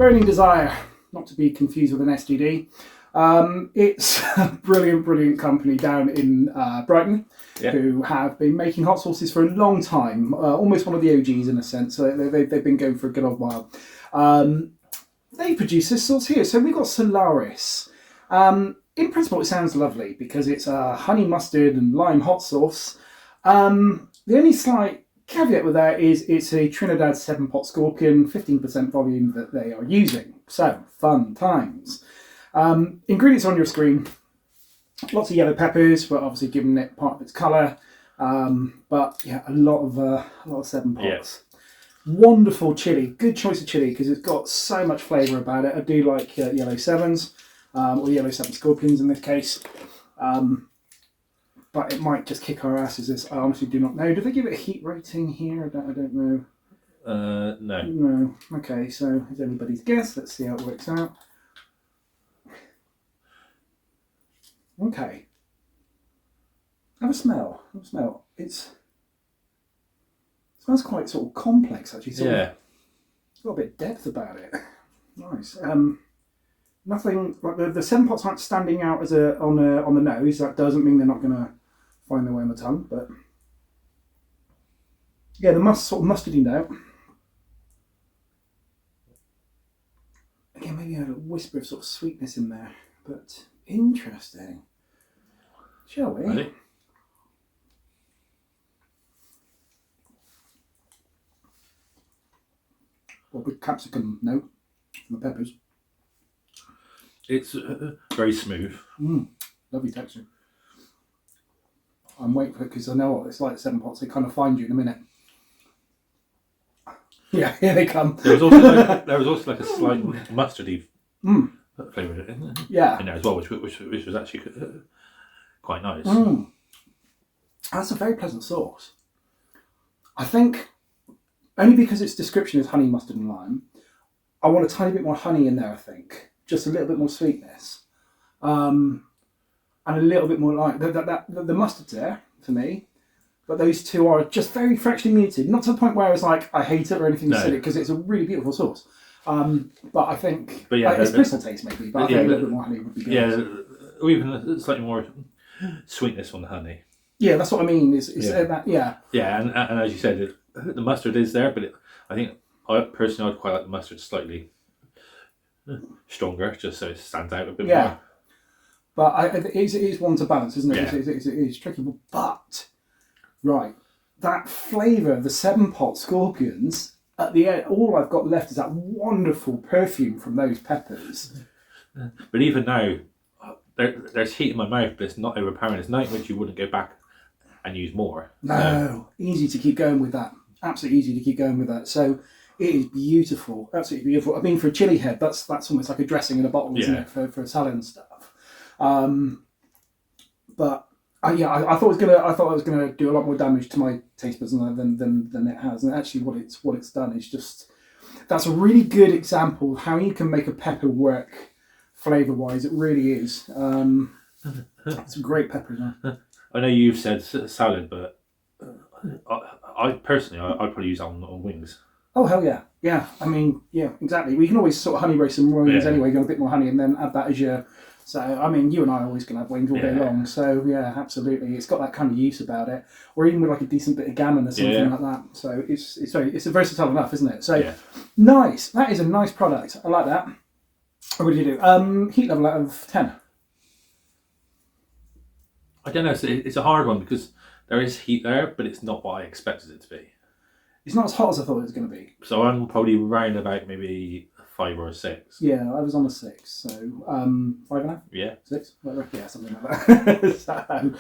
Burning Desire, not to be confused with an STD. It's a brilliant company down in Brighton who have been making hot sauces for a long time, almost one of the OGs in a sense. They've been going for a good old while. They produce this sauce here. So we've got Solaris. In principle, it sounds lovely because it's a honey mustard and lime hot sauce. The only slight caveat with that is it's a Trinidad 7-pot scorpion, 15% volume that they are using. So, fun times. Ingredients on your screen. Lots of yellow peppers, but obviously giving it part of its colour. But yeah, a lot of 7-pots. Yes. Wonderful chili. Good choice of chili because it's got so much flavour about it. I do like yellow 7s, or yellow 7 scorpions in this case. But it might just kick our asses. I honestly do not know. Do they give it a heat rating here? I don't know. No. No. Okay, so it's anybody's guess. Let's see how it works out. Okay. Have a smell. It smells quite sort of complex actually. It's got a bit of depth about it. Nice. Nothing like the 7-pots aren't standing out as on the nose. That doesn't mean they're not going to find their way on the tongue, but yeah, the sort of mustardy note. Again, maybe a whisper of sort of sweetness in there, but interesting. Shall we? Ready? Well, with capsicum note from the peppers. It's very smooth. Lovely texture. I'm waiting for it because I know what it's like. 7-pots, they kind of find you in a minute. Yeah, here they come. There was also like a slight mustardy flavour in there as well, which was actually quite nice. That's a very pleasant sauce. I think only because its description is honey, mustard, and lime. I want a tiny bit more honey in there. I think just a little bit more sweetness. And a little bit more like the mustard's there for me, but those two are just very freshly muted. Not to the point where it's like I hate it or anything acidic because it's a really beautiful sauce. But I think it's personal taste maybe, but I think a little bit more honey would be good. Yeah, or even slightly more sweetness on the honey. Yeah, that's what I mean. Yeah, and as you said, the mustard is there, but I'd quite like the mustard slightly stronger, just so it stands out a bit more. But it is one to balance, isn't it? Yeah. It is tricky. But, right, that flavour of the 7-pot scorpions, at the end, all I've got left is that wonderful perfume from those peppers. But even now, there's heat in my mouth, but it's not overpowering. It's night which you wouldn't go back and use more. No, easy to keep going with that. Absolutely easy to keep going with that. So it is beautiful, absolutely beautiful. I mean, for a chili head, that's almost like a dressing in a bottle, isn't it, for a salad and stuff. But I thought it was gonna do a lot more damage to my taste buds than it has. And actually, what it's done is just that's a really good example of how you can make a pepper work flavour wise. It really is. It's a great pepper. I know you've said salad, but I personally I'd probably use that on wings. Oh hell yeah, yeah. I mean, yeah, exactly. We can always sort of honey roast some wings anyway. Get a bit more honey and then add that as your. So, I mean, you and I are always going to have wings all day long. So, yeah, absolutely. It's got that kind of use about it. Or even with like a decent bit of gammon or something like that. So, it's versatile enough, isn't it? So, nice. That is a nice product. I like that. What do you do? Heat level out of 10. I don't know. It's a hard one because there is heat there, but it's not what I expected it to be. It's not as hot as I thought it was going to be. So, I'm probably round about maybe 5 or 6. Yeah, I was on a 6, so 5.5? Yeah. 6? Whatever. Yeah, something like that.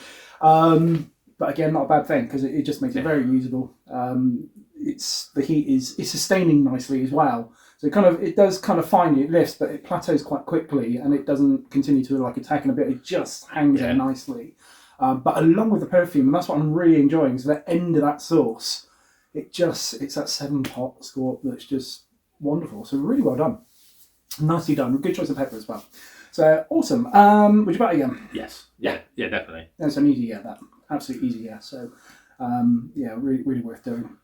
But again, not a bad thing because it just makes it very usable. The heat is sustaining nicely as well. So it does kind of find you, it lifts, but it plateaus quite quickly and it doesn't continue to like attack in a bit. It just hangs there nicely. But along with the perfume, and that's what I'm really enjoying. So the end of that sauce, it's that 7-pot scorp that's just wonderful. So really well done. Nicely done. Good choice of pepper as well. So awesome. Would you buy it again? Yes. Yeah, definitely. That's an easy that. Absolutely easy, So really, really worth doing.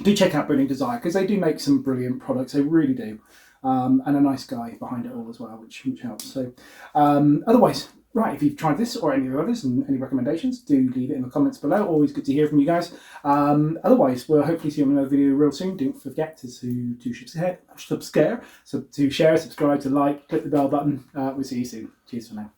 Do check out Burning Desire because they do make some brilliant products. They really do. and a nice guy behind it all as well, which helps. So otherwise, right, if you've tried this or any of the others and any recommendations, do leave it in the comments below. Always good to hear from you guys. Otherwise, we'll hopefully see you on another video real soon. Don't forget to share, subscribe, to like, click the bell button. We'll see you soon. Cheers for now.